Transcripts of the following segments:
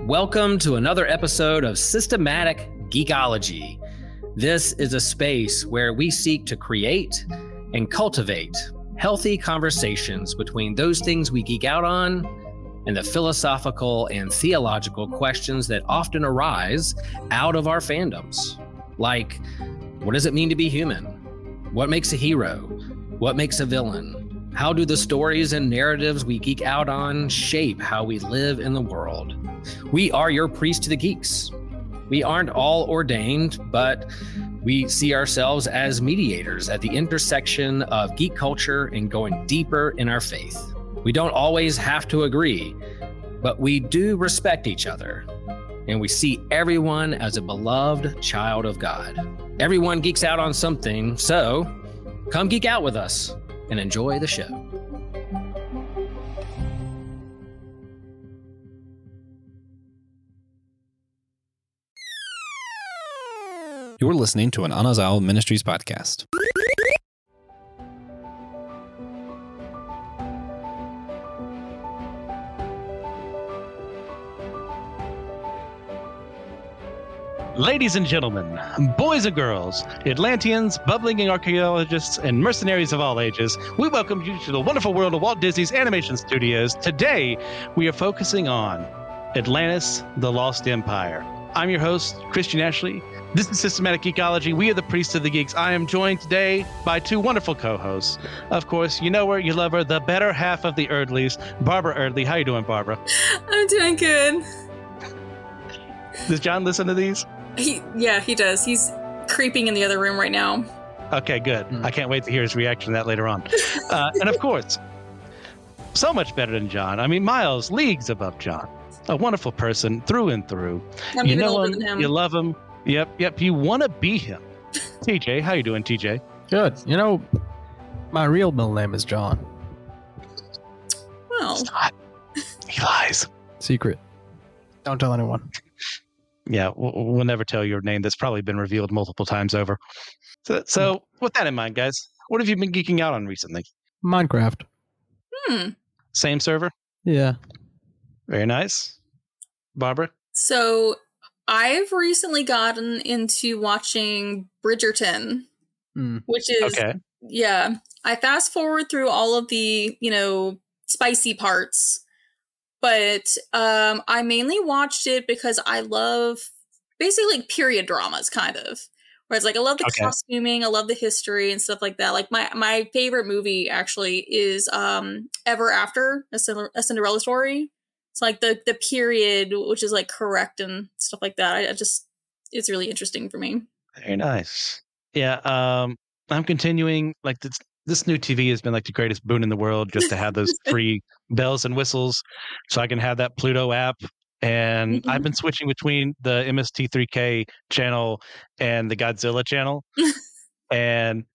Welcome to another episode of Systematic Geekology. This is a space where we seek to create and cultivate healthy conversations between those things we geek out on and the philosophical and theological questions that often arise out of our fandoms. Like, what does it mean to be human? What makes a hero? What makes a villain? How do the stories and narratives we geek out on shape how we live in the world? We are your priest to the geeks. We aren't all ordained, but we see ourselves as mediators at the intersection of geek culture and going deeper in our faith. We don't always have to agree, but we do respect each other, and we see everyone as a beloved child of God. Everyone geeks out on something, so come geek out with us and enjoy the show. You're listening to an Anazao Ministries podcast. Ladies and gentlemen, boys and girls, Atlanteans, bubbling archaeologists, and mercenaries of all ages, we welcome you to the wonderful world of Walt Disney's Animation Studios. Today, we are focusing on Atlantis, the Lost Empire. I'm your host, Christian Ashley. This is Systematic Geekology. We are the priests of the geeks. I am joined today by two wonderful co-hosts. Of course, you know her, you love her, the better half of the Erdleys, Barbara Erdely. How you doing, Barbara? I'm doing good. Does John listen to these? He does. He's creeping in the other room right now. Okay, good. I can't wait to hear his reaction to that later on. And of course, so much better than John. I mean, miles, leagues above John. A wonderful person through and through. I'm you even know older him, than him. you love him. Yep. You want to be him. TJ, how you doing, TJ? Good. You know, my real middle name is John. Well, It's not. He lies. Secret. Don't tell anyone. Yeah, we'll never tell your name. That's probably been revealed multiple times over. So with that in mind, guys, what have you been geeking out on recently? Minecraft. Same server? Yeah. Very nice. Barbara? so I've recently gotten into watching Bridgerton, which is, Okay. yeah, I fast forward through all of the, spicy parts, but I mainly watched it because I love basically like period dramas, kind of. Where it's like, I love the costuming, I love the history and stuff like that. Like my favorite movie actually is Ever After, a Cinderella story. It's like the period, which is like correct and stuff like that. It's really interesting for me. Very nice. Yeah, I'm continuing, like, this new TV has been like the greatest boon in the world, just to have those free bells and whistles so I can have that Pluto app. And I've been switching between the MST3K channel and the Godzilla channel. And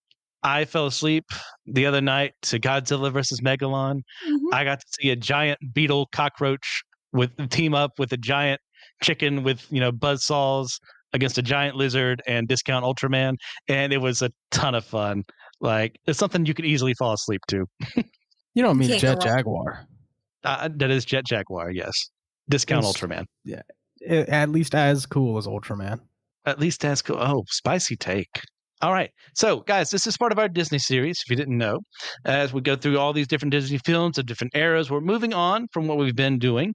I fell asleep the other night to Godzilla versus Megalon. I got to see a giant beetle cockroach team up with a giant chicken with, buzzsaws against a giant lizard and Discount Ultraman. And it was a ton of fun. Like, it's something you could easily fall asleep to. You don't mean Can't Jet go wrong. Jaguar. That is Jet Jaguar, yes. Discount Yes. Ultraman. Yeah. At least as cool as Ultraman. At least that's cool. Oh, spicy take. All right. So, guys, this is part of our Disney series, if you didn't know. As we go through all these different Disney films of different eras, we're moving on from what we've been doing.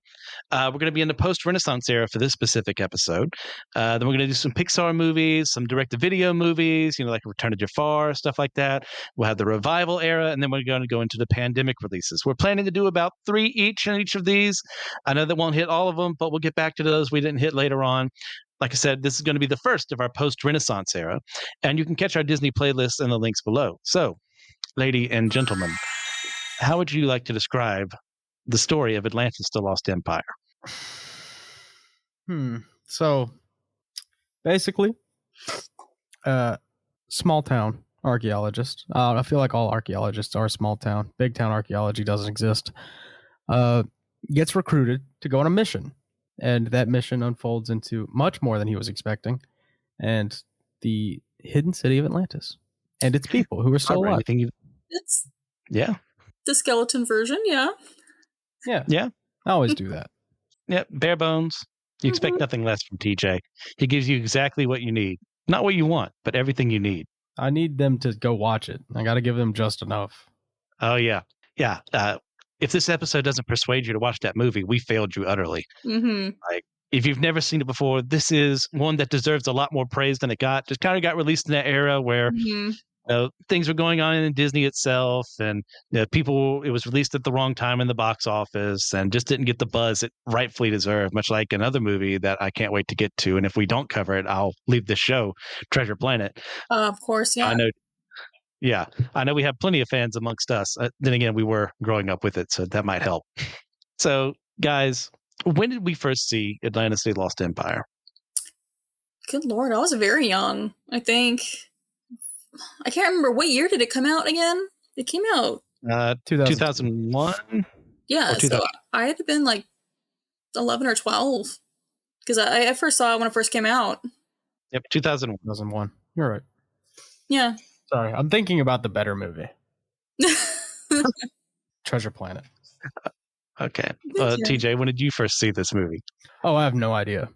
We're going to be in the post-Renaissance era for this specific episode. Then we're going to do some Pixar movies, some direct-to-video movies, like Return of Jafar, stuff like that. We'll have the revival era, and then we're going to go into the pandemic releases. We're planning to do about 3 each in each of these. I know that won't hit all of them, but we'll get back to those we didn't hit later on. Like I said, this is going to be the first of our post-Renaissance era, and you can catch our Disney playlist in the links below. So, lady and gentlemen, how would you like to describe the story of Atlantis, the Lost Empire? So, basically, small town archaeologist. I feel like all archaeologists are small town. Big town archaeology doesn't exist. Gets recruited to go on a mission. And that mission unfolds into much more than he was expecting. And the hidden city of Atlantis. And its people who are still alive. It's Yeah. the skeleton version, yeah. Yeah. Yeah. I always do that. Yep, bare bones. You expect nothing less from TJ. He gives you exactly what you need. Not what you want, but everything you need. I need them to go watch it. I got to give them just enough. Oh, yeah. Yeah. If this episode doesn't persuade you to watch that movie, we failed you utterly. Mm-hmm. Like, if you've never seen it before, this is one that deserves a lot more praise than it got. Just kind of got released in that era where things were going on in Disney itself, and it was released at the wrong time in the box office and just didn't get the buzz it rightfully deserved, much like another movie that I can't wait to get to. And if we don't cover it, I'll leave the show, Treasure Planet. Of course, yeah. I know. Yeah, I know we have plenty of fans amongst us. Then again, we were growing up with it, so that might help. So, guys, when did we first see Atlantis: The Lost Empire? Good Lord, I was very young, I think. I can't remember. What year did it come out again? It came out 2001? Yeah, so I had been like 11 or 12. Because I first saw it when it first came out. Yep, 2001. 2001. You're right. Yeah. Sorry, I'm thinking about the better movie. Treasure Planet. Okay. TJ, when did you first see this movie? Oh, I have no idea.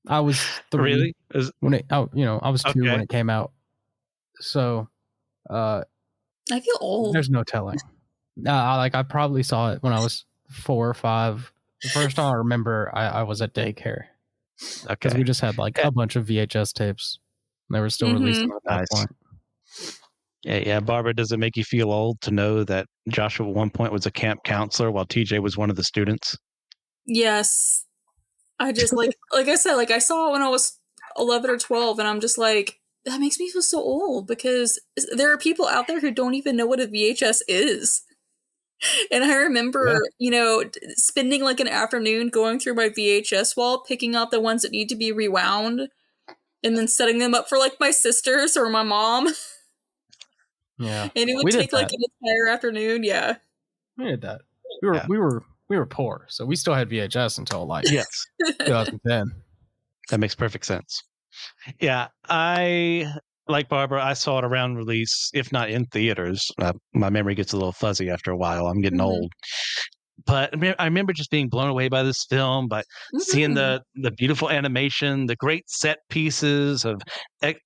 I was 3 Really? when it. I was 2 when it came out. So, I feel old. There's no telling. I probably saw it when I was 4 or 5. The first time I remember, I was at daycare. Because we just had a bunch of VHS tapes. They were still releasing at that point. Yeah. Barbara, does it make you feel old to know that Joshua at one point was a camp counselor while TJ was one of the students? Yes. I just like I said, I saw it when I was 11 or 12, and I'm just like, that makes me feel so old because there are people out there who don't even know what a VHS is. And I remember, spending an afternoon going through my VHS wall, picking out the ones that need to be rewound, and then setting them up for my sisters or my mom. Yeah. And it would take an entire afternoon. Yeah. We did that. We were poor, so we still had VHS until 2010. That makes perfect sense. Yeah, like Barbara, I saw it around release, if not in theaters. My memory gets a little fuzzy after a while. I'm getting old. But I remember just being blown away by this film, by seeing the beautiful animation, the great set pieces of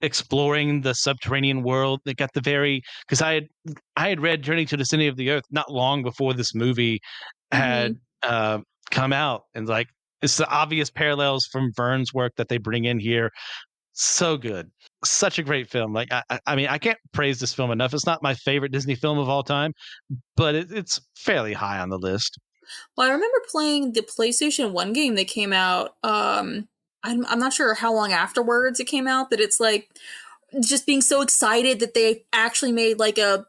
exploring the subterranean world. They got because I had read Journey to the Center of the Earth not long before this movie had come out, and it's the obvious parallels from Verne's work that they bring in here. So good. Such a great film. I mean, I can't praise this film enough. It's not my favorite Disney film of all time, but it's fairly high on the list. Well, I remember playing the PlayStation 1 game that came out. I'm not sure how long afterwards it came out, but it's just being so excited that they actually made a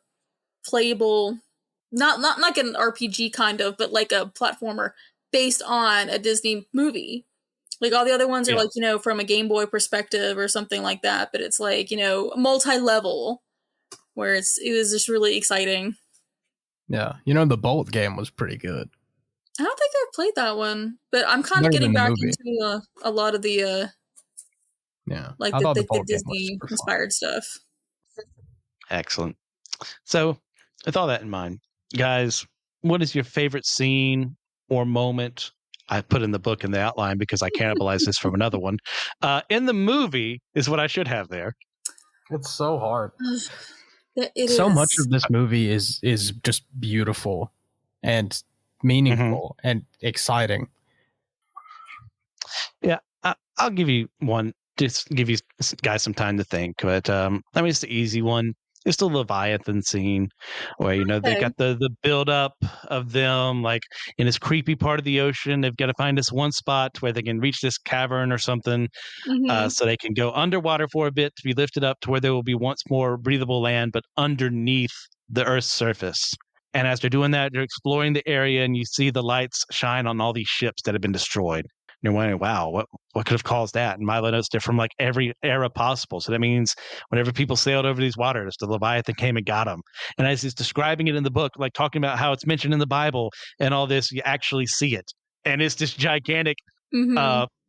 playable, not like an RPG kind of, but a platformer based on a Disney movie. All the other ones are from a Game Boy perspective or something like that, but it's multi-level, where it was just really exciting. Yeah, the Bolt game was pretty good. I don't think I've played that one, but I'm kind of getting back into a lot of the the Disney inspired stuff. Excellent. So, with all that in mind, guys, what is your favorite scene or moment? I put in the book in the outline because I cannibalized this from another one. In the movie is what I should have there. It's so hard. So much of this movie is just beautiful and meaningful and exciting. Yeah, I'll give you one. Just give you guys some time to think. But it's the easy one. It's the Leviathan scene where they got the build up of them in this creepy part of the ocean. They've got to find this one spot where they can reach this cavern or something, so they can go underwater for a bit to be lifted up to where there will be once more breathable land, but underneath the Earth's surface. And as they're doing that, they're exploring the area, and you see the lights shine on all these ships that have been destroyed. And you're wondering, wow, what could have caused that? And Milo notes they're from every era possible. So that means whenever people sailed over these waters, the Leviathan came and got them. And as he's describing it in the book, talking about how it's mentioned in the Bible and all this, you actually see it. And it's this gigantic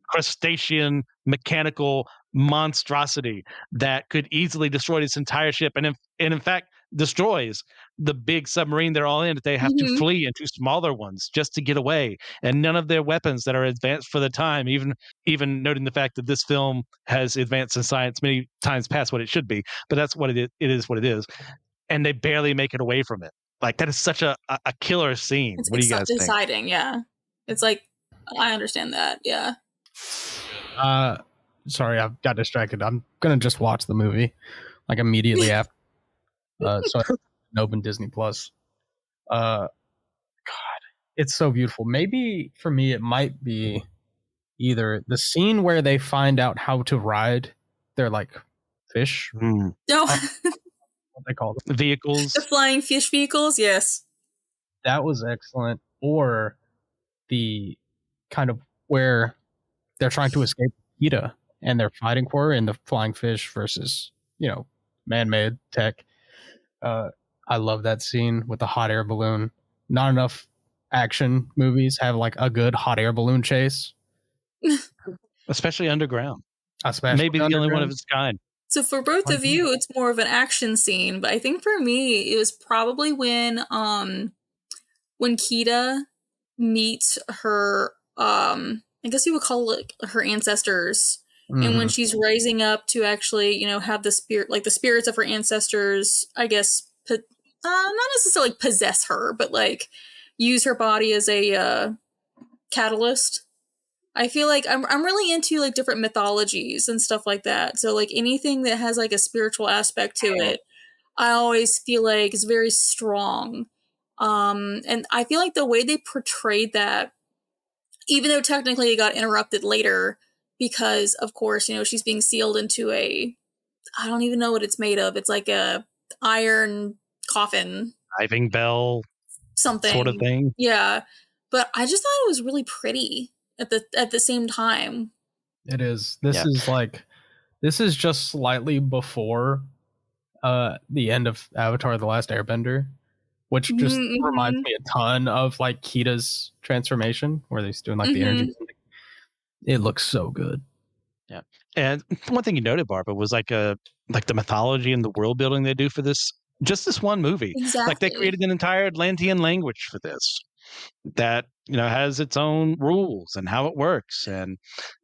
crustacean mechanical monstrosity that could easily destroy this entire ship. And in fact, destroys the big submarine they're all in, that they have to Mhm. flee into smaller ones just to get away. And none of their weapons that are advanced for the time, even noting the fact that this film has advanced in science many times past what it should be, but that's what it is. It is what it is. And they barely make it away from it. Like, that is such a killer scene. It's What do you guys think? exciting, yeah. It's like, I understand that, yeah. Sorry, I got distracted. I'm gonna just watch the movie like immediately after. So I can open Disney Plus. God, it's so beautiful. Maybe for me, it might be either the scene where they find out how to ride their like fish, Mm. No, what they call them. Vehicles. the flying fish vehicles, yes. That was excellent. Or the kind of where they're trying to escape PETA and they're fighting for her in the flying fish versus, man-made tech. I love that scene with the hot air balloon. Not enough action movies have like a good hot air balloon chase. Especially underground. Especially Maybe the only one underground. of its kind. So for both of you, it's more of an action scene, but I think for me, it was probably when Kita meets her, I guess you would call it her ancestors, and when she's rising up to actually, have the spirits of her ancestors, I guess, not necessarily possess her, but like use her body as a catalyst. I feel like I'm really into like different mythologies and stuff like that. So like anything that has like a spiritual aspect to it, I always feel like is very strong. And I feel like the way they portrayed that, even though technically it got interrupted later, because of course, she's being sealed into I don't even know what it's made of. It's like a iron coffin. Diving bell Something. sort of thing. Yeah. But I just thought it was really pretty at the same time. It is. This is just slightly before the end of Avatar: The Last Airbender, which just reminds me a ton of like Kita's transformation, where he's doing like the energy. It looks so good. Yeah. And one thing you noted, Barbara, was like the mythology and the world building they do for this one movie. Exactly. Like, they created an entire Atlantean language for this that has its own rules and how it works, and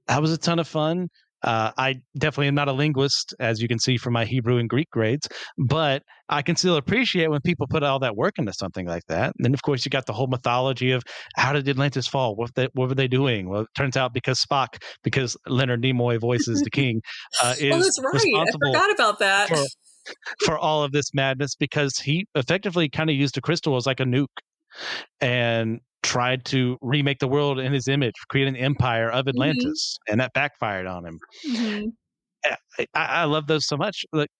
that was a ton of fun. I definitely am not a linguist, as you can see from my Hebrew and Greek grades, but I can still appreciate when people put all that work into something like that. And then, of course, you got the whole mythology of how did Atlantis fall? What were they doing? Well, it turns out because Leonard Nimoy voices the king, is that's right. responsible I forgot about that. for all of this madness, because he effectively kind of used a crystal as like a nuke and tried to remake the world in his image, create an empire of Atlantis, and that backfired on him. I love those so much, like,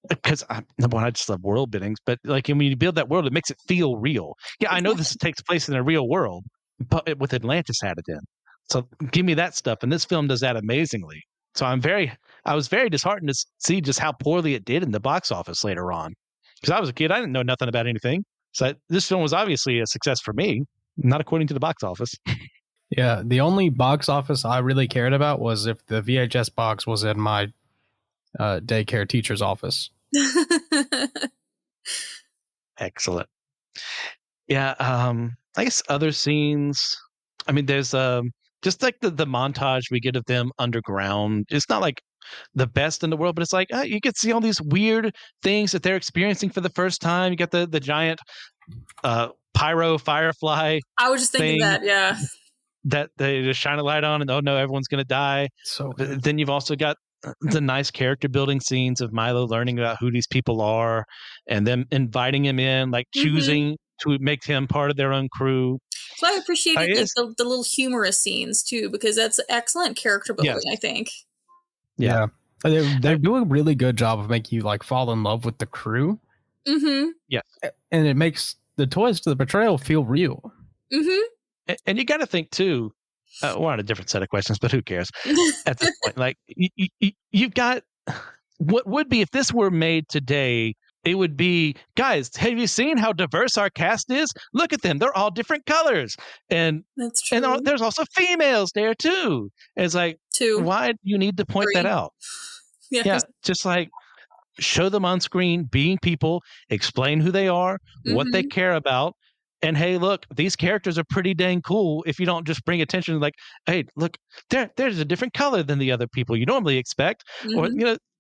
because number one, I just love world buildings, but like when you build that world, it makes it feel real. Yeah, I know this takes place in a real world, but with Atlantis added in. So give me that stuff, and this film does that amazingly. So I was very disheartened to see just how poorly it did in the box office later on. Because I was a kid, I didn't know nothing about anything. So this film was obviously a success for me, not according to the box office. Yeah, the only box office I really cared about was if the VHS box was in my daycare teacher's office. Excellent. Yeah, I guess other scenes. I mean, there's just like the montage we get of them underground. It's not like the best in the world, but it's like you get to see all these weird things that they're experiencing for the first time. You got the giant pyro firefly. I was just thinking that, yeah. That they just shine a light on, and oh no, everyone's gonna die. So But then you've also got the nice character building scenes of Milo learning about who these people are, and them inviting him in, like choosing to make him part of their own crew. So I appreciated like the little humorous scenes too, because that's excellent character building. I think. Yeah. They do a really good job of making you like fall in love with the crew. Yeah, and it makes the twist to the betrayal feel real. And you got to think too. We're on a different set of questions, but who cares at this point? Like you've got what would be if this were made today. It would be, guys, have you seen how diverse our cast is? Look at them. They're all different colors. And that's true. And there's also females there too. It's like, why do you need to point that out? Yeah. Just like show them on screen being people, explain who they are, what they care about. And hey, look, these characters are pretty dang cool if you don't just bring attention like, hey, look, there's a different color than the other people you normally expect. Or,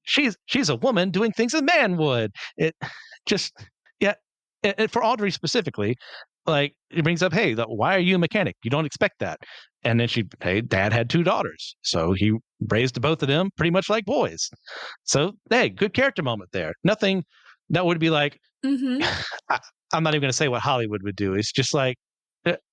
she's a woman doing things a man would. It just, yeah. And for Audrey specifically, like it brings up, hey, why are you a mechanic? You don't expect that. And then hey, dad had 2 daughters. So he raised both of them pretty much like boys. So, hey, good character moment there. Nothing that would be like, I'm not even going to say what Hollywood would do. It's just like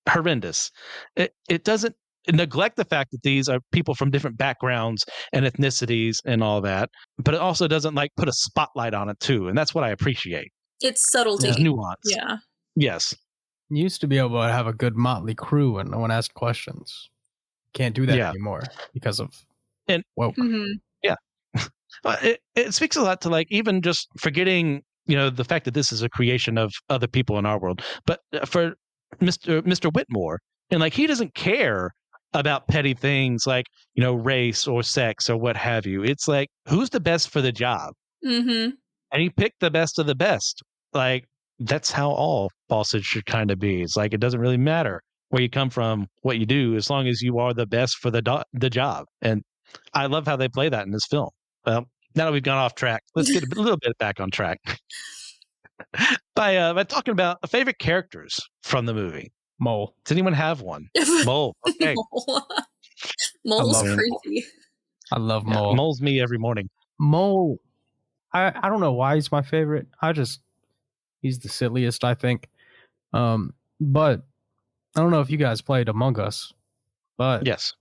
horrendous. It doesn't neglect the fact that these are people from different backgrounds and ethnicities and all that, but it also doesn't like put a spotlight on it too. And that's what I appreciate. It's subtlety. There's nuance. Yeah. Yes. You used to be able to have a good motley crew and no one asked questions. Can't do that anymore because of woke. Yeah. It speaks a lot to like even just forgetting, the fact that this is a creation of other people in our world. But for Mr. Whitmore, and like he doesn't care about petty things like, race or sex or what have you. It's like, who's the best for the job? And he picked the best of the best. Like, that's how all bosses should kind of be. It's like, it doesn't really matter where you come from, what you do, as long as you are the best for the job. And I love how they play that in this film. Well, now that we've gone off track, let's get a little bit back on track by talking about favorite characters from the movie. Mole. Does anyone have one? Mole. Okay. Mole's crazy. I love Mole. Yeah, Mole's me every morning. Mole. I don't know why he's my favorite. He's the silliest, I think. But I don't know if you guys played Among Us, but yes,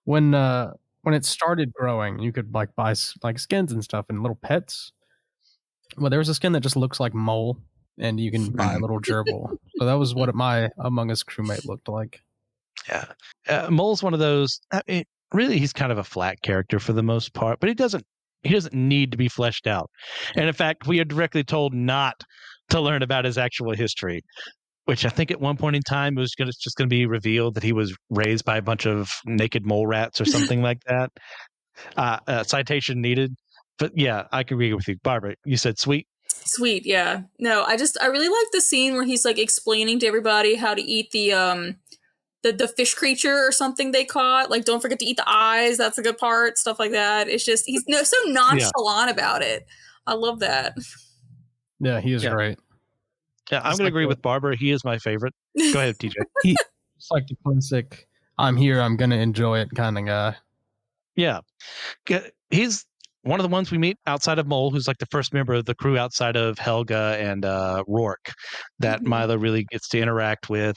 when it started growing, you could like buy like skins and stuff and little pets. Well, there was a skin that just looks like Mole, and you can buy a little gerbil. So that was what my Among Us crewmate looked like. Yeah, Mole's one of those. Really, he's kind of a flat character for the most part, but he doesn't need to be fleshed out. And in fact, we are directly told not to learn about his actual history, which I think at one point in time it was just going to be revealed that he was raised by a bunch of naked mole rats or something like that. Citation needed. But yeah, I can agree with you. Barbara, you said sweet? Sweet, yeah. No, I really like the scene where he's like explaining to everybody how to eat the fish creature or something they caught. Like, don't forget to eat the eyes. That's a good part. Stuff like that. It's just, he's so nonchalant about it. I love that. Yeah, he is great. Yeah, I'm going to agree with Barbara. He is my favorite. Go ahead, TJ. He's like the classic, I'm here, I'm going to enjoy it kind of guy. Yeah. He's one of the ones we meet outside of Mole, who's like the first member of the crew outside of Helga and Rourke that Milo really gets to interact with.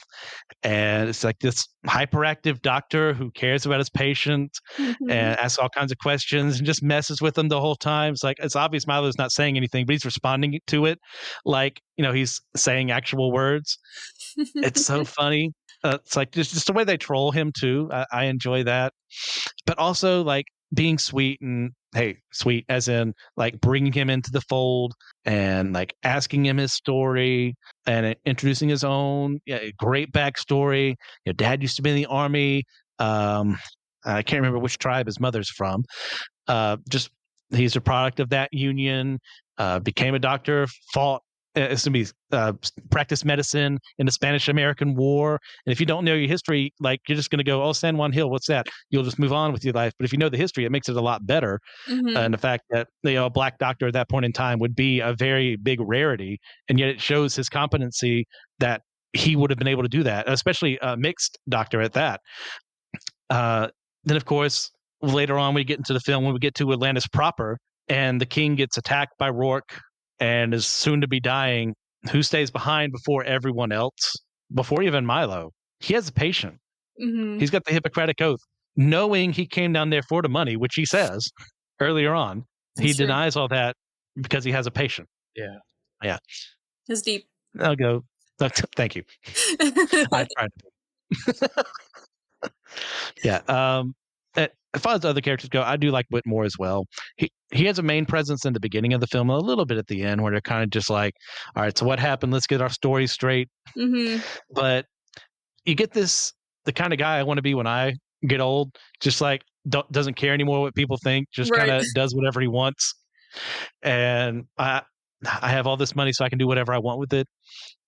And it's like this hyperactive doctor who cares about his patient and asks all kinds of questions and just messes with them the whole time. It's like, it's obvious Milo's not saying anything, but he's responding to it like, he's saying actual words. It's so funny. It's like just the way they troll him too. I enjoy that. But also like being sweet and sweet as in like bringing him into the fold and like asking him his story and introducing his own great backstory. Dad used to be in the army. I can't remember which tribe his mother's from. Just he's a product of that union. Became a doctor, fought. Practice medicine in the Spanish-American War. And if you don't know your history, like you're just going to go, oh, San Juan Hill, what's that? You'll just move on with your life. But if you know the history, it makes it a lot better. And the fact that a black doctor at that point in time would be a very big rarity, and yet it shows his competency that he would have been able to do that, especially a mixed doctor at that. Then, of course, later on, we get into the film when we get to Atlantis proper, and the king gets attacked by Rourke and is soon to be dying. Who stays behind before everyone else, before even Milo? He has a patient. He's got the Hippocratic Oath, knowing he came down there for the money, which he says earlier on. He denies all that because he has a patient. Yeah. It's deep. I'll go. Thank you. I tried to. Yeah. As far as the other characters go, I do like Whitmore as well. He has a main presence in the beginning of the film, a little bit at the end, where they're kind of just like, all right, so what happened? Let's get our story straight. But you get the kind of guy I want to be when I get old, just like doesn't care anymore what people think, just kind of does whatever he wants. and I have all this money so I can do whatever I want with it.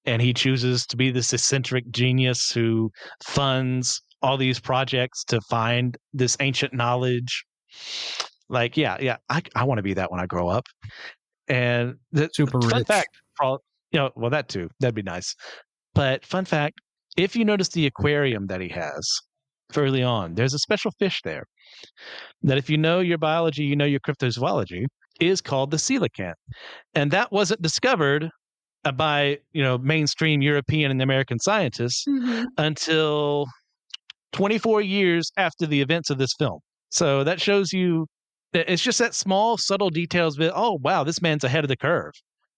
And he chooses to be this eccentric genius who funds all these projects to find this ancient knowledge. Like, yeah, I want to be that when I grow up. And the Super fun rich. fact, well, that too, that'd be nice. But fun fact, if you notice the aquarium that he has early on, there's a special fish there that if you know your biology, you know your cryptozoology, is called the coelacanth. And that wasn't discovered by mainstream European and American scientists until 24 years after the events of this film. So that shows you that it's just that small, subtle details. But oh wow, this man's ahead of the curve.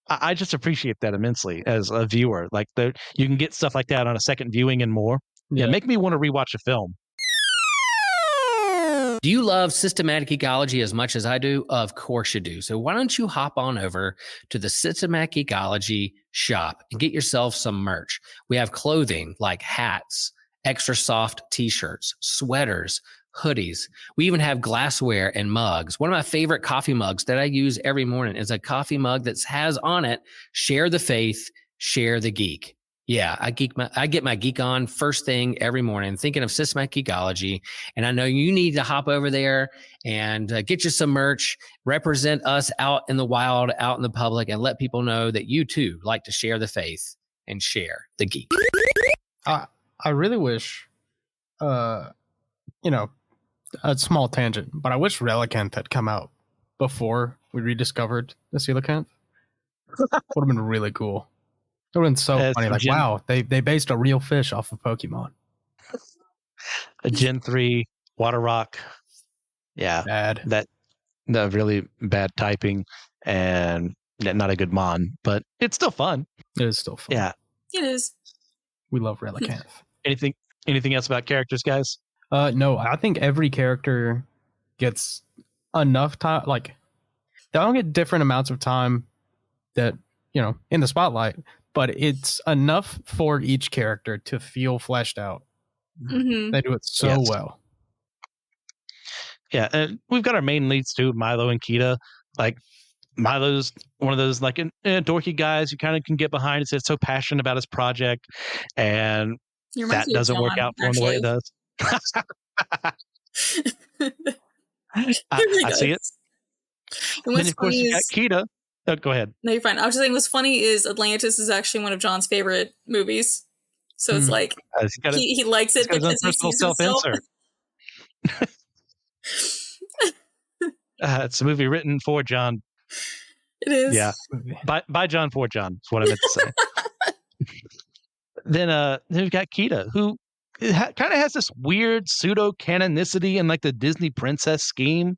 I just appreciate that immensely as a viewer. Like you can get stuff like that on a second viewing and more. Yeah, make me want to rewatch a film. Do you love systematic ecology as much as I do? Of course you do. So why don't you hop on over to the Systematic Ecology shop and get yourself some merch. We have clothing like hats, extra soft t-shirts, sweaters, hoodies. We even have glassware and mugs. One of my favorite coffee mugs that I use every morning is a coffee mug that has on it, share the faith, share the geek. Yeah, I get my geek on first thing every morning, thinking of systematic ecology. And I know you need to hop over there and get you some merch, represent us out in the wild, out in the public, and let people know that you too like to share the faith and share the geek. I really wish, a small tangent, but I wish Relicanth had come out before we rediscovered the coelacanth. Would have been really cool. It would have been so funny. Like, wow, they based a real fish off of Pokemon. A Gen 3 water rock. Yeah. Bad. That really bad typing and not a good mon, but it's still fun. It is still fun. Yeah. It is. We love Relicanth. Anything else about characters, guys? No, I think every character gets enough time. Like, they all get different amounts of time that, in the spotlight, but it's enough for each character to feel fleshed out. Mm-hmm. They do it so well. Yeah, and we've got our main leads too, Milo and Kita. Like, Milo's one of those like dorky guys you kind of can get behind. He's so passionate about his project, and that doesn't work out for him the way it does. I see it. And then, of course, you got Kita. Oh, go ahead. No, you're fine. I was just saying what's funny is Atlantis is actually one of John's favorite movies. So it's like he likes it because he sees himself. It's a movie written for John. It is. Yeah. By John for John is what I meant to say. Then we've got Kita, who kind of has this weird pseudo-canonicity in like the Disney princess scheme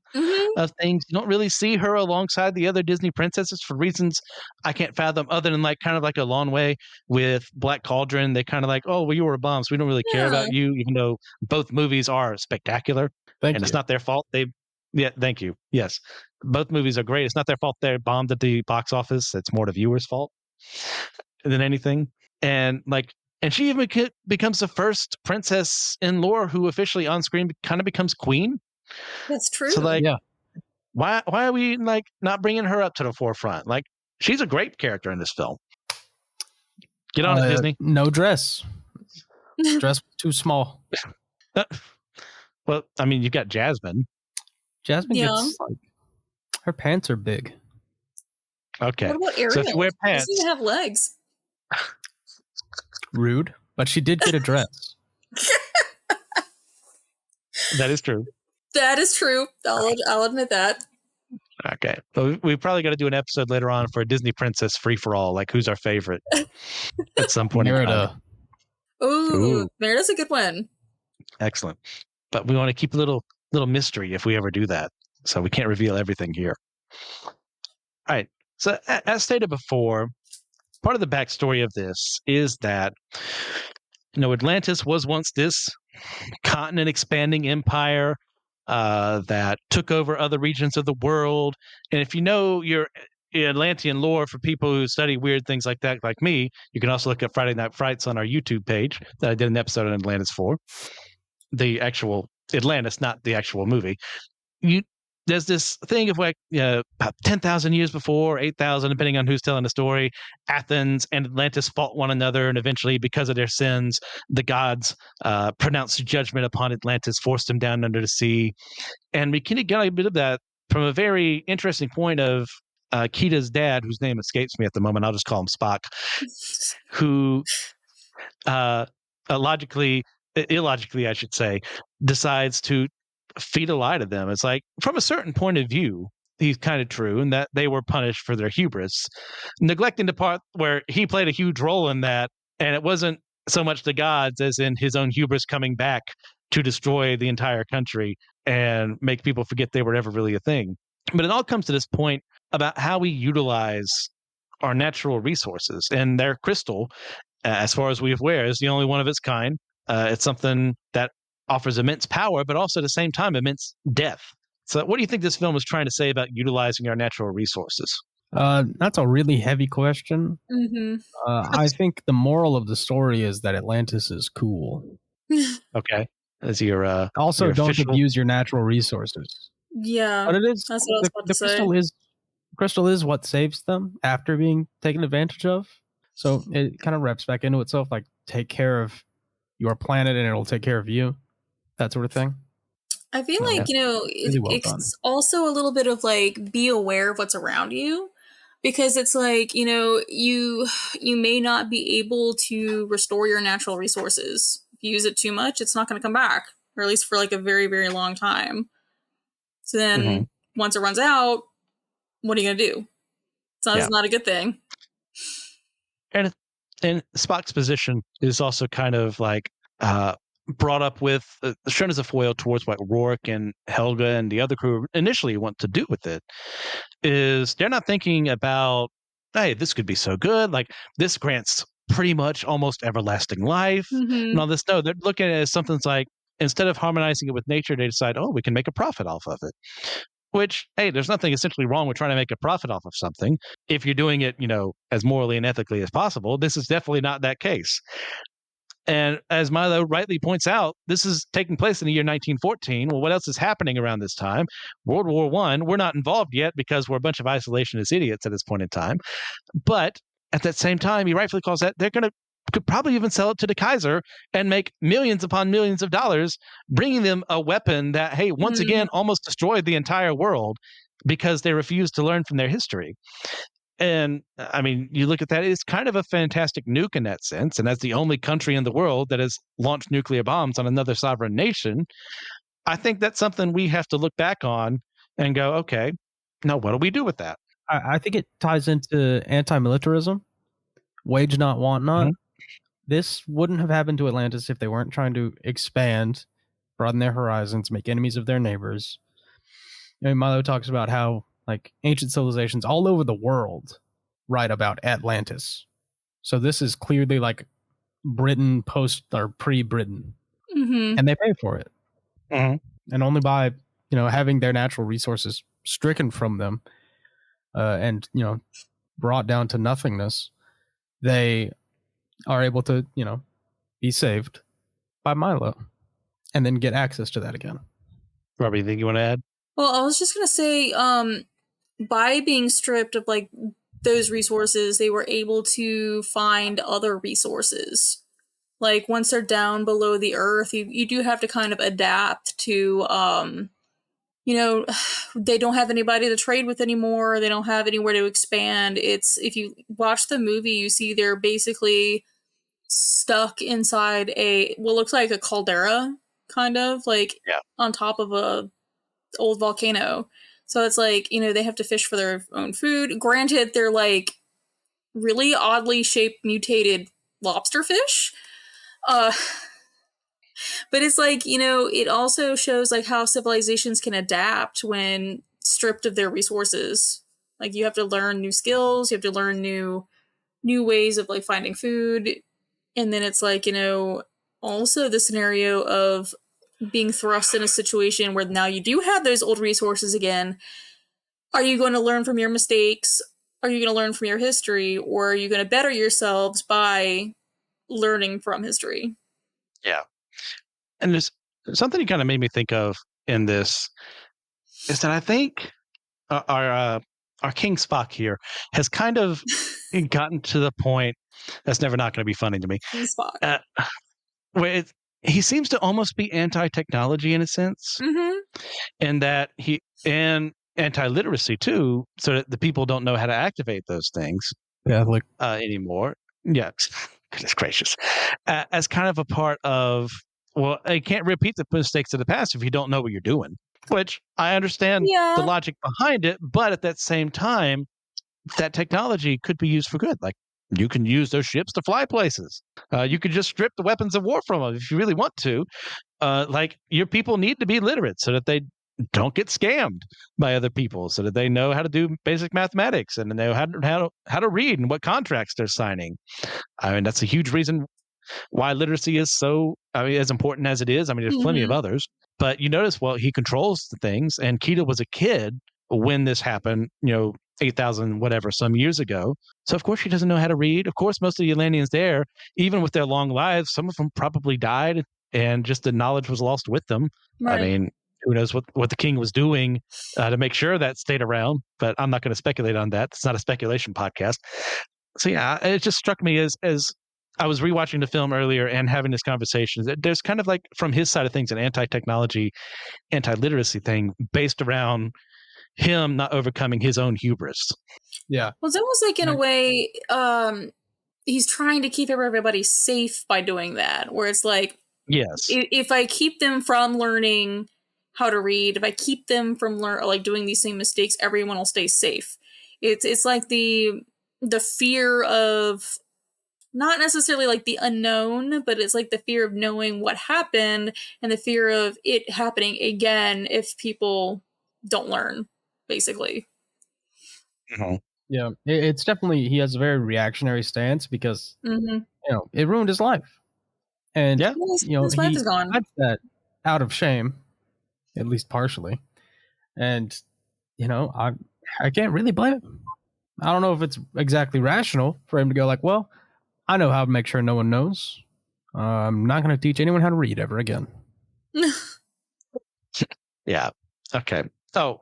of things. You don't really see her alongside the other Disney princesses for reasons I can't fathom, other than like kind of like a long way with Black Cauldron. They kind of like, oh, well, you were a bomb, so we don't really care about you, even though both movies are spectacular. It's not their fault. Thank you. Yes. Both movies are great. It's not their fault they bombed at the box office. It's more the viewer's fault than anything. And she even becomes the first princess in lore who officially on screen kind of becomes queen. That's true. So why are we like not bringing her up to the forefront? Like, she's a great character in this film. Get on it, Disney. No dress. Dress too small. Well, I mean, you've got Jasmine. Jasmine gets her pants are big. Okay. What about Ariel? So if you wear pants, she doesn't even have legs. Rude, but she did get a dress. That is true. That is true. I'll admit that. Okay. So we probably got to do an episode later on for a Disney princess free for all. Like, who's our favorite at some point? Merida. Ooh, Merida's a good one. Excellent. But we want to keep a little mystery if we ever do that. So we can't reveal everything here. All right. So as stated before, part of the backstory of this is that, Atlantis was once this continent expanding empire that took over other regions of the world. And if you know your Atlantean lore, for people who study weird things like that, like me, you can also look at Friday Night Frights on our YouTube page that I did an episode on Atlantis for. The actual Atlantis, not the actual movie. there's this thing of like, about 10,000 years before, 8,000, depending on who's telling the story, Athens and Atlantis fought one another, and eventually, because of their sins, the gods pronounced judgment upon Atlantis, forced them down under the sea. And we kind of got a bit of that from a very interesting point of Kita's dad, whose name escapes me at the moment. I'll just call him Spock, who illogically, I should say, decides to feed a lie to them. It's like, from a certain point of view, he's kind of true in that they were punished for their hubris, neglecting the part where he played a huge role in that. And it wasn't so much the gods as in his own hubris coming back to destroy the entire country and make people forget they were ever really a thing. But it all comes to this point about how we utilize our natural resources. And their crystal, as far as we're aware, is the only one of its kind. It's something that offers immense power, but also at the same time, immense death. So what do you think this film is trying to say about utilizing our natural resources? That's a really heavy question. Mm-hmm. I think the moral of the story is that Atlantis is cool. Okay. As your Also, your don't official- abuse your natural resources. Yeah, But it is that's what I was about to say. crystal is what saves them after being taken advantage of. So it kind of wraps back into itself, like take care of your planet and it'll take care of you, that sort of thing. I feel Oh, like, Really well done. it's also a little bit of like, be aware of what's around you, because it's like, you may not be able to restore your natural resources. If you use it too much, it's not going to come back, or at least for like a very, very long time. So then once it runs out, what are you going to do? It's not a good thing. And Spock's position is also kind of like brought up with shown as a foil towards what Rourke and Helga and the other crew initially want to do with it. Is they're not thinking about, hey, this could be so good, like this grants pretty much almost everlasting life and all this. No, they're looking at it as something that's like, instead of harmonizing it with nature, they decide, oh, we can make a profit off of it. Which, hey, there's nothing essentially wrong with trying to make a profit off of something if you're doing it, as morally and ethically as possible. This is definitely not that case. And as Milo rightly points out, this is taking place in the year 1914. Well, what else is happening around this time? World War I. We're not involved yet because we're a bunch of isolationist idiots at this point in time. But at that same time, he rightfully calls that they're could probably even sell it to the Kaiser and make millions upon millions of dollars, bringing them a weapon that, hey, once again, almost destroyed the entire world because they refused to learn from their history. And I mean, you look at that, it's kind of a fantastic nuke in that sense. And as the only country in the world that has launched nuclear bombs on another sovereign nation, I think that's something we have to look back on and go, okay, now what do we do with that? I think it ties into anti-militarism, wage not, want not. This wouldn't have happened to Atlantis if they weren't trying to expand, broaden their horizons, make enemies of their neighbors. Milo talks about how like ancient civilizations all over the world write about Atlantis. So this is clearly like Britain post or pre-Britain, and they pay for it. And only by having their natural resources stricken from them and brought down to nothingness, they are able to be saved by Milo and then get access to that again. Robbie, anything you want to add? Well, I was just gonna say, by being stripped of like those resources, they were able to find other resources. Like once they're down below the earth, you do have to kind of adapt to they don't have anybody to trade with anymore. They don't have anywhere to expand. If you watch the movie, you see they're basically stuck inside what looks like a caldera, kind of like on top of a old volcano. So it's like, they have to fish for their own food. Granted, they're like really oddly shaped, mutated lobster fish. But it's like, it also shows like how civilizations can adapt when stripped of their resources. Like you have to learn new skills, you have to learn new ways of like finding food. And then it's like, also the scenario of being thrust in a situation where now you do have those old resources again. Are you going to learn from your mistakes? Are you going to learn from your history? Or are you going to better yourselves by learning from history? Yeah. And there's something you kind of made me think of in this is that I think our King Spock here has kind of gotten to the point that's never not going to be funny to me. King Spock. Where he seems to almost be anti-technology in a sense, Mm-hmm. and that and anti-literacy too, so that the people don't know how to activate those things Catholic. anymore. Yeah, goodness gracious, as kind of a part of, well, you can't repeat the mistakes of the past if you don't know what you're doing. Which I understand the Yeah. logic behind it, but at that same time, that technology could be used for good. Like you can use those ships to fly places. You could just strip the weapons of war from them if you really want to. Like your people need to be literate so that they don't get scammed by other people, so that they know how to do basic mathematics and know how to read and what contracts they're signing. I mean, that's a huge reason why literacy is so, I mean, as important as it is. I mean, there's plenty of Mhm. others, but you notice, well, he controls the things, and Keita was a kid when this happened, 8,000 whatever some years ago. So of course she doesn't know how to read. Of course, most of the Atlanteans there, even with their long lives, some of them probably died, and just the knowledge was lost with them. I Right. mean, who knows what the king was doing to make sure that stayed around, but I'm not going to speculate on that. It's not a speculation podcast. So yeah, it just struck me as I was rewatching the film earlier and having this conversation, that there's kind of like from his side of things an anti-technology, anti-literacy thing based around him not overcoming his own hubris. Yeah. Well, it's almost like in a Right. way, he's trying to keep everybody safe by doing that. Where it's like, Yes. if I keep them from learning how to read, if I keep them from like doing these same mistakes, everyone will stay safe. It's like the fear of, not necessarily like the unknown, but it's like the fear of knowing what happened and the fear of it happening again if people don't learn, basically. Mhm. Yeah. It's definitely, he has a very reactionary stance because, Mm-hmm. it ruined his life. And, Yeah. His wife he is gone. hides that out of shame, at least partially. And, I can't really blame him. I don't know if it's exactly rational for him to go like, well, I know how to make sure no one knows. I'm not going to teach anyone how to read ever again. Yeah. Okay. Oh,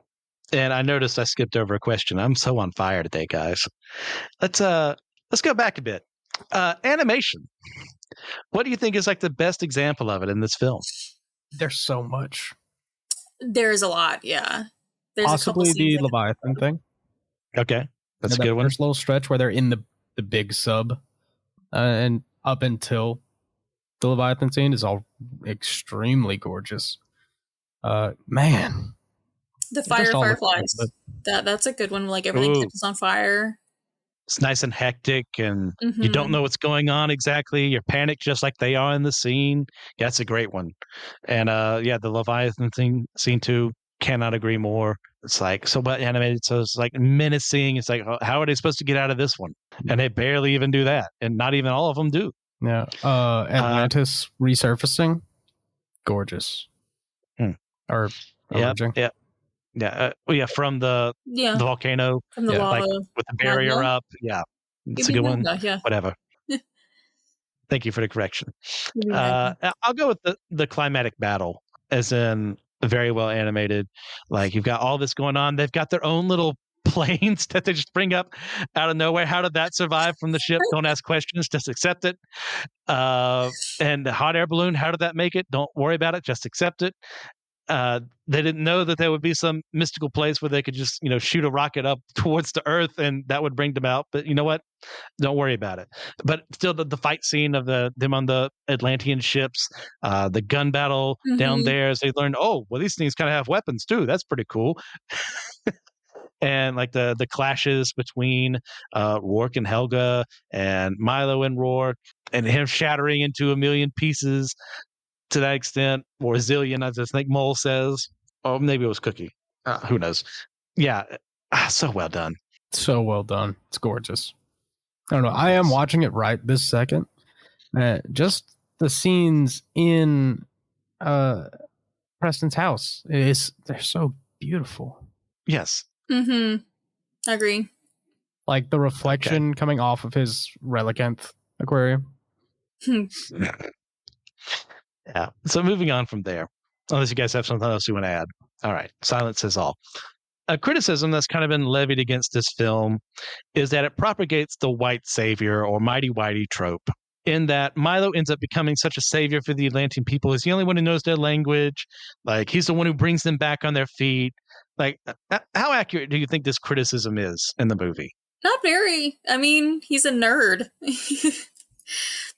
and I noticed I skipped over a question. I'm so on fire today, guys. Let's go back a bit. Animation. What do you think is like the best example of it in this film? There's so much. There's a lot, yeah. There's Possibly a couple the scenes. Leviathan thing. Okay. That's a That good one. first little stretch where they're in the big sub, and up until the Leviathan scene is all extremely gorgeous. Man, The it fire just all looks so fireflies. good. That's a good one. Like everything Ooh. catches on fire. It's nice and hectic, and you don't Mhm. know what's going on exactly. You're panicked just like they are in the scene. Yeah, that's a great one. And yeah, the Leviathan scene too. Cannot agree more. It's like so well animated, so it's like menacing. It's like, how are they supposed to get out of this one? And they barely even do that, and not even all of them do. Yeah. Atlantis resurfacing, gorgeous. Hmm. Or Yeah, emerging. yeah. From the Yeah. volcano, From the Yeah. lava. like with the barrier magma. up. Yeah, it's a Maybe good one. magma, yeah. Whatever. Thank you for the correction. Maybe magma. I'll go with the climatic battle, as in very well animated. Like you've got all this going on. They've got their own little planes that they just bring up out of nowhere. How did that survive from the ship? Don't ask questions, just accept it. And the hot air balloon, how did that make it? Don't worry about it, just accept it. They didn't know that there would be some mystical place where they could just, shoot a rocket up towards the Earth and that would bring them out. But you know what? Don't worry about it. But still, the fight scene of them on the Atlantean ships, the gun battle down Mhm. there, as they learn, oh, well, these things kind of have weapons too. That's pretty cool. And like the clashes between Rourke and Helga, and Milo and Rourke, and him shattering into a million pieces to that extent, or a zillion, as I think Mole says. Or maybe it was Cookie. Who knows? Yeah, so well done. So well done. It's gorgeous. I don't know. I am watching it right this second. Just the scenes in Preston's house they're so beautiful. Yes. Mhm. I agree. Like the reflection coming off of his relicanth aquarium. Yeah. So moving on from there. Unless you guys have something else you want to add. All right. Silence says all. A criticism that's kind of been levied against this film is that it propagates the white savior or mighty whitey trope, in that Milo ends up becoming such a savior for the Atlantean people. He's the only one who knows their language. Like, he's the one who brings them back on their feet. Like, how accurate do you think this criticism is in the movie? Not very. I mean, he's a nerd.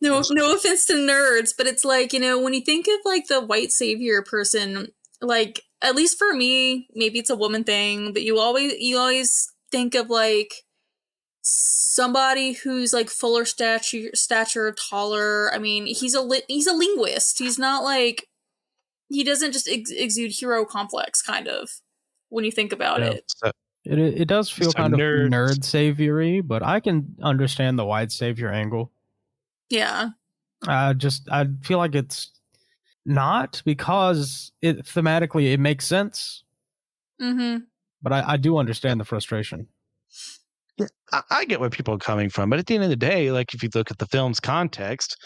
No offense to nerds, but it's like, when you think of like the white savior person, like, at least for me, maybe it's a woman thing, but you always think of like somebody who's like fuller stature, taller. I mean, he's a linguist. He's not like, he doesn't just exude hero complex, kind of, when you think about it. So, It does feel So kind of nerds- nerd saviory, but I can understand the white savior angle. Yeah. I feel like it's not, because it thematically it makes sense, Mm-hmm. but I do understand the frustration. I get where people are coming from, but at the end of the day, like, if you look at the film's context,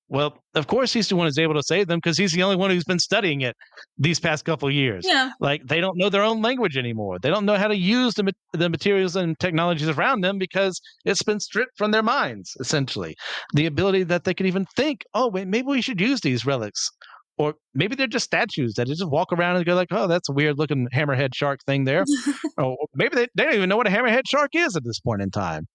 well, of course he's the one who's able to save them because he's the only one who's been studying it these past couple of years. Yeah. Like, they don't know their own language anymore. They don't know how to use the materials and technologies around them because it's been stripped from their minds, essentially. The ability that they could even think, oh, wait, maybe we should use these relics. Or maybe they're just statues that just walk around and go like, oh, that's a weird looking hammerhead shark thing there. Or maybe they don't even know what a hammerhead shark is at this point in time.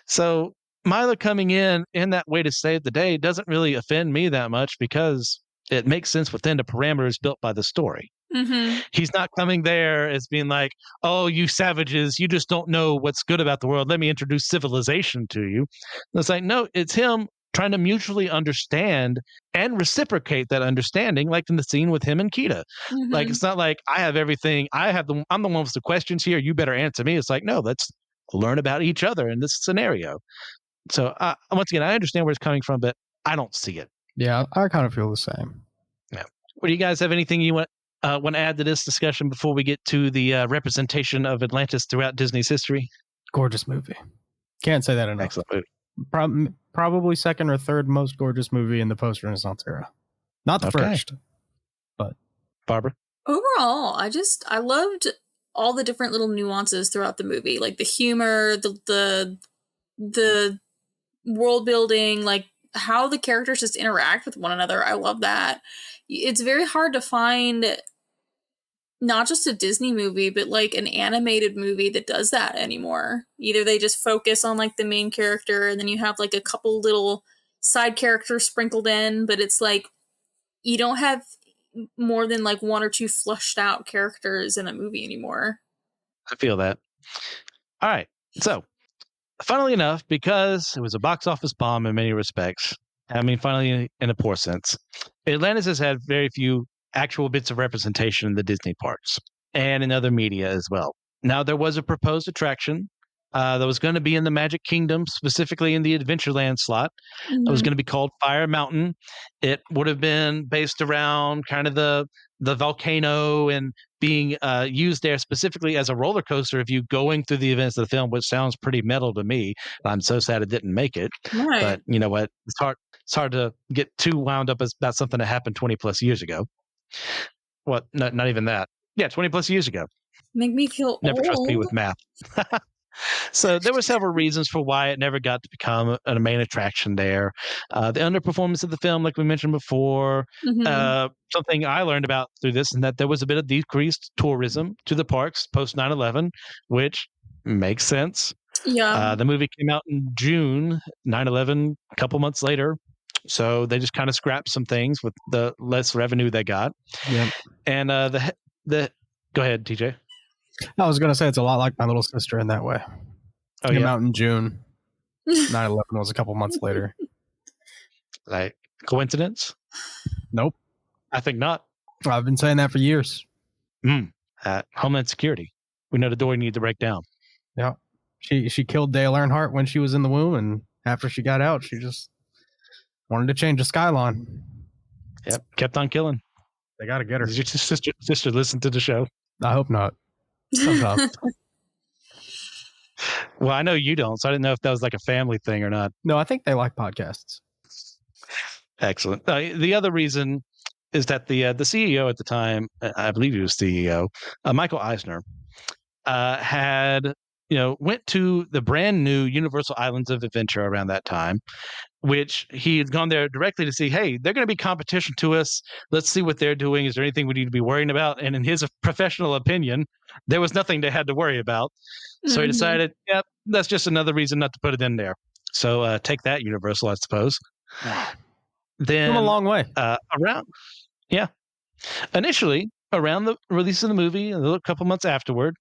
So Milo coming in that way to save the day doesn't really offend me that much because it makes sense within the parameters built by the story. Mm-hmm. He's not coming there as being like, oh, you savages, you just don't know what's good about the world. Let me introduce civilization to you. And it's like, no, it's him trying to mutually understand and reciprocate that understanding, like in the scene with him and Kita. Mm-hmm. Like, it's not like I have everything. I'm the one with the questions here. You better answer me. It's like, no, let's learn about each other in this scenario. So once again, I understand where it's coming from, but I don't see it. Yeah, I kind of feel the same. Yeah. Well, do you guys have anything you want to add to this discussion before we get to the representation of Atlantis throughout Disney's history? Gorgeous movie. Can't say that enough. Excellent movie. Probably second or third most gorgeous movie in the post-Renaissance era. Not the first, but Barbara? Overall, I loved all the different little nuances throughout the movie, like the humor, the world building, like how the characters just interact with one another. I love that. It's very hard to find not just a Disney movie, but like an animated movie that does that anymore. Either they just focus on like the main character and then you have like a couple little side characters sprinkled in, but it's like you don't have more than like one or two fleshed out characters in a movie anymore. I feel that. All right. So, funnily enough, because it was a box office bomb in many respects, I mean, finally in a poor sense, Atlantis has had very few actual bits of representation in the Disney parks and in other media as well. Now, there was a proposed attraction that was going to be in the Magic Kingdom, specifically in the Adventureland slot. It was going to be called Fire Mountain. It would have been based around kind of the volcano and being used there specifically as a roller coaster if you going through the events of the film, which sounds pretty metal to me. I'm so sad it didn't make it. Right. But you know what? It's hard to get too wound up about something that happened 20 plus years ago. What? Not even that. Yeah, 20 plus years ago. Make me feel Never old. trust me with math. So there were several reasons for why it never got to become a main attraction there. The underperformance of the film, like we mentioned before, something I learned about through this, and that there was a bit of decreased tourism to the parks post 9/11, which makes sense. Yeah. The movie came out in June, 9/11, a couple months later. So they just kind of scrapped some things with the less revenue they got. yeah. And go ahead, TJ. I was going to say it's a lot like My Little Sister in that way. Oh, Came yeah. out in June. 9/11 was a couple months later. Like, coincidence? Nope. I think not. I've been saying that for years. Homeland Security. We know the door needs to break down. Yeah. She killed Dale Earnhardt when she was in the womb, and after she got out, she just wanted to change the skyline. Yep. Kept on killing. They got to get her. Did your sister listen to the show? I hope not. Sometimes. Well, I know you don't, so I didn't know if that was like a family thing or not. No, I think they like podcasts. Excellent. The other reason is that the CEO at the time, I believe he was CEO, Michael Eisner, had went to the brand new Universal Islands of Adventure around that time, which he had gone there directly to see, hey, they're going to be competition to us. Let's see what they're doing. Is there anything we need to be worrying about? And in his professional opinion, there was nothing they had to worry about. So he decided, yep, that's just another reason not to put it in there. So take that, Universal, I suppose. Then Come a long way. Initially, around the release of the movie, a couple months afterward,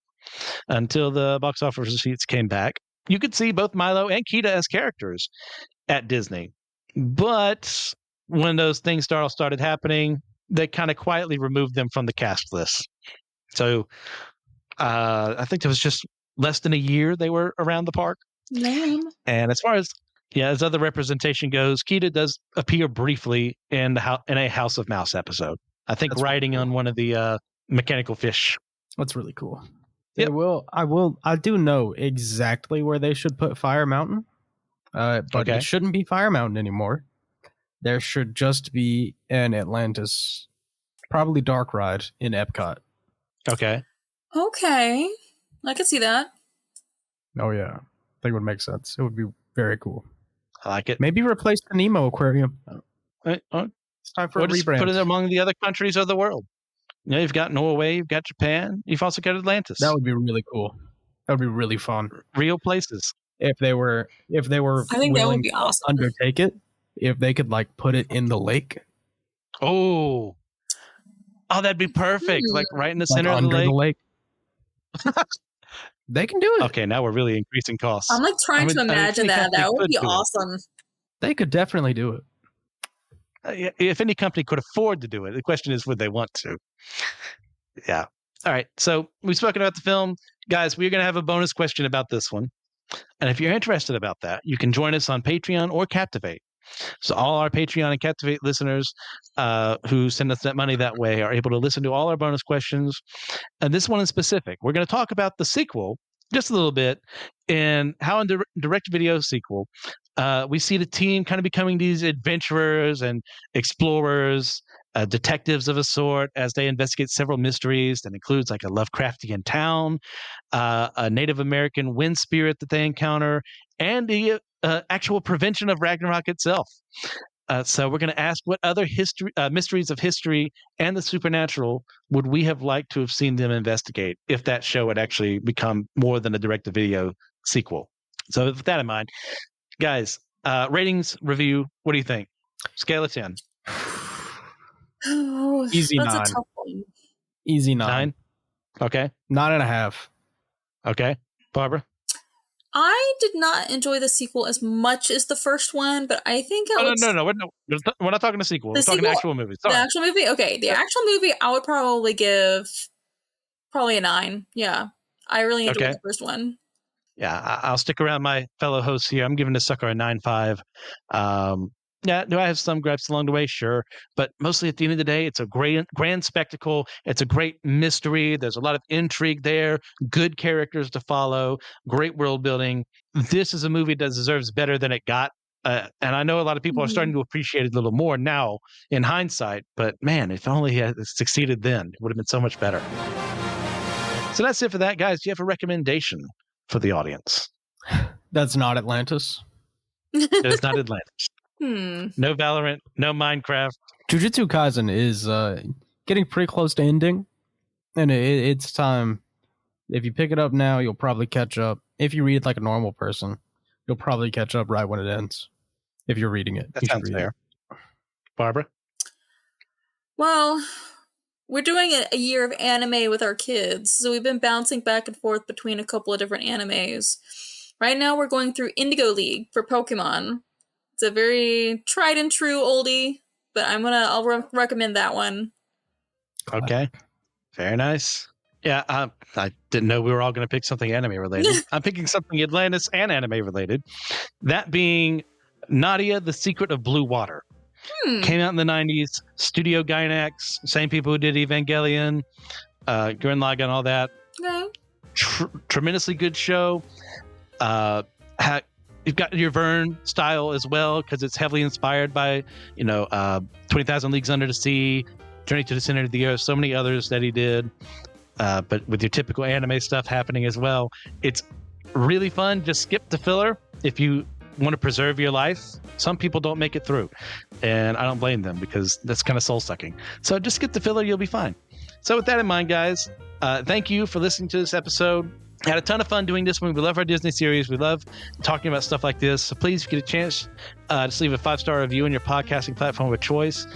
until the box office receipts came back, you could see both Milo and Kita as characters at Disney. But when those things started happening, they kind of quietly removed them from the cast list. So I think it was just less than a year they were around the park. Lame. And as far as other representation goes, Kita does appear briefly in a House of Mouse episode. I think riding on one of the mechanical fish. That's really cool. Yep. I do know exactly where they should put Fire Mountain. But it shouldn't be Fire Mountain anymore. There should just be an Atlantis, probably dark ride in Epcot. Okay. I could see that. Oh yeah, I think it would make sense. It would be very cool. I like it. Maybe replace the Nemo Aquarium. It's time for a rebrand. Put it among the other countries of the world. You've got Norway, you've got Japan, you've also got Atlantis. That would be really cool. That would be really fun. Real places. If they were I think that would be awesome. Undertake it, if they could put it in the lake. Oh, that'd be perfect. Like right in the center of the lake. They can do it. Okay, now we're really increasing costs. I'm trying to imagine that. That would be awesome. They could definitely do it. If any company could afford to do it, the question is, would they want to? Yeah. All right. So we've spoken about the film. Guys, we're going to have a bonus question about this one. And if you're interested about that, you can join us on Patreon or Captivate. So all our Patreon and Captivate listeners who send us that money that way are able to listen to all our bonus questions. And this one in specific, we're going to talk about the sequel just a little bit, and how in direct video sequel, we see the team kind of becoming these adventurers and explorers, detectives of a sort, as they investigate several mysteries that includes like a Lovecraftian town, a Native American wind spirit that they encounter, and the actual prevention of Ragnarok itself. So we're going to ask what other mysteries of history and the supernatural would we have liked to have seen them investigate if that show had actually become more than a direct-to-video sequel. So with that in mind, guys, ratings, review, what do you think? Scale of 10. Oh, Easy that's 9. a tough one. Easy 9. Okay. 9.5. Okay. Barbara? I did not enjoy the sequel as much as the first one, but I think No. We're not talking a sequel. We're talking actual movies. The actual movie? Okay. The actual movie, I would probably give a 9. Yeah. I really enjoyed the first one. Yeah, I'll stick around my fellow hosts here. I'm giving this sucker a 9.5. Yeah, do I have some gripes along the way? Sure. But mostly at the end of the day, it's a grand spectacle. It's a great mystery. There's a lot of intrigue there, good characters to follow, great world building. This is a movie that deserves better than it got. And I know a lot of people are starting to appreciate it a little more now in hindsight. But man, if only it had succeeded then, it would have been so much better. So that's it for that, guys. Do you have a recommendation for the audience? That's not Atlantis. It's not Atlantis. No Valorant, no Minecraft. Jujutsu Kaisen is getting pretty close to ending, and it's time. If you pick it up now, you'll probably catch up. If you read it like a normal person, you'll probably catch up right when it ends. If you're reading it. That sounds fair. Barbara? Well, we're doing a year of anime with our kids, so we've been bouncing back and forth between a couple of different animes. Right now, we're going through Indigo League for Pokemon. It's a very tried and true oldie, but I'll recommend that one. Okay. Very nice. Yeah, I didn't know we were all going to pick something anime related. I'm picking something Atlantis and anime related. That being Nadia, The Secret of Blue Water. Came out in the 90s. Studio Gainax, same people who did Evangelion, Gurren Lagann, all that. Okay. Tremendously good show. You've got your Verne style as well, because it's heavily inspired by, 20,000 Leagues Under the Sea, Journey to the Center of the Earth, so many others that he did. But with your typical anime stuff happening as well, it's really fun. Just skip the filler if you want to preserve your life. Some people don't make it through, and I don't blame them because that's kind of soul-sucking. So just skip the filler, you'll be fine. So with that in mind, guys, thank you for listening to this episode. I had a ton of fun doing this one. We love our Disney series. We love talking about stuff like this. So please, if you get a chance, just leave a 5-star review on your podcasting platform of choice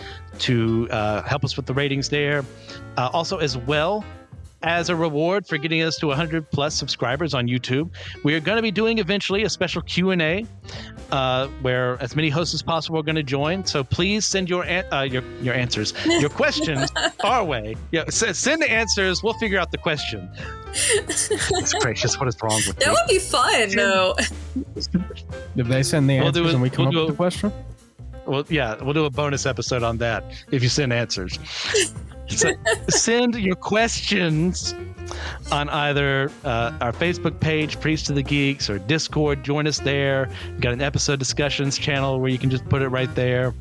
to help us with the ratings there. Also, as well, as a reward for getting us to 100 plus subscribers on YouTube, we are going to be doing eventually a special Q&A where as many hosts as possible are going to join. So please send your answers, your questions our way. Yeah, send the answers. We'll figure out the question. That's gracious. What is wrong with That me? would be fun, though. If they send the answers and we come up with the question? Well, yeah, we'll do a bonus episode on that if you send answers. So send your questions on either our Facebook page, Priest of the Geeks, or Discord. Join us there. We've got an episode discussions channel where you can just put it right there.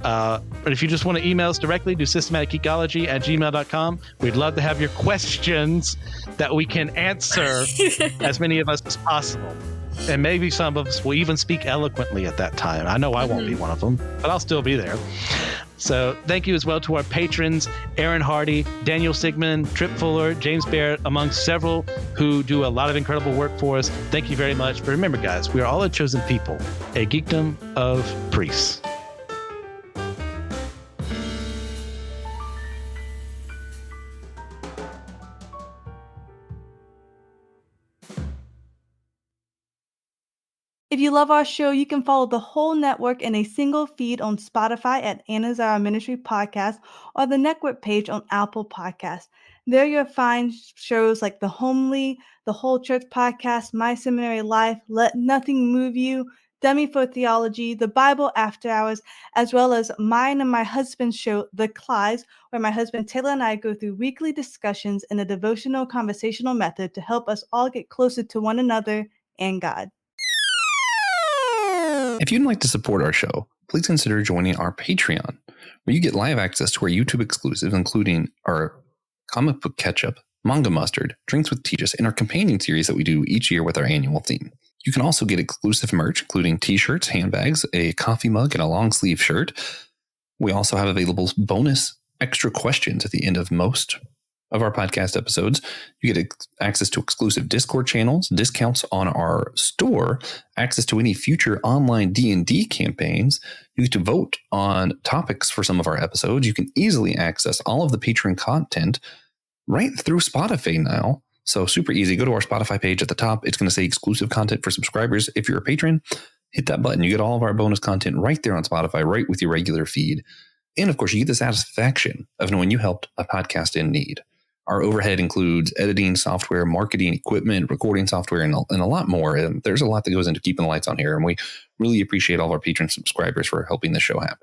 But if you just want to email us directly, do systematicgeekology@gmail.com. We'd love to have your questions that we can answer as many of us as possible. And maybe some of us will even speak eloquently at that time. I know I won't be one of them, but I'll still be there. So thank you as well to our patrons, Aaron Hardy, Daniel Sigmund, Trip Fuller, James Barrett, among several who do a lot of incredible work for us. Thank you very much. But remember, guys, we are all a chosen people, a geekdom of priests. If you love our show, you can follow the whole network in a single feed on Spotify at Anazao Ministry Podcast or the network page on Apple Podcasts. There you'll find shows like The Homely, The Whole Church Podcast, My Seminary Life, Let Nothing Move You, Dummy for Theology, The Bible After Hours, as well as mine and my husband's show, The Clydes, where my husband Taylor and I go through weekly discussions in a devotional conversational method to help us all get closer to one another and God. If you'd like to support our show, please consider joining our Patreon, where you get live access to our YouTube exclusives, including our comic book catch-up, manga mustard, drinks with Tejas, and our companion series that we do each year with our annual theme. You can also get exclusive merch, including t-shirts, handbags, a coffee mug, and a long sleeve shirt. We also have available bonus extra questions at the end of most of our podcast episodes. You get access to exclusive Discord channels, discounts on our store, access to any future online D&D campaigns. You get to vote on topics for some of our episodes. You can easily access all of the Patreon content right through Spotify now. So super easy. Go to our Spotify page at the top. It's going to say exclusive content for subscribers. If you're a patron, hit that button. You get all of our bonus content right there on Spotify, right with your regular feed. And of course, you get the satisfaction of knowing you helped a podcast in need. Our overhead includes editing software, marketing equipment, recording software, and a lot more. And there's a lot that goes into keeping the lights on here. And we really appreciate all of our patron subscribers for helping this show happen.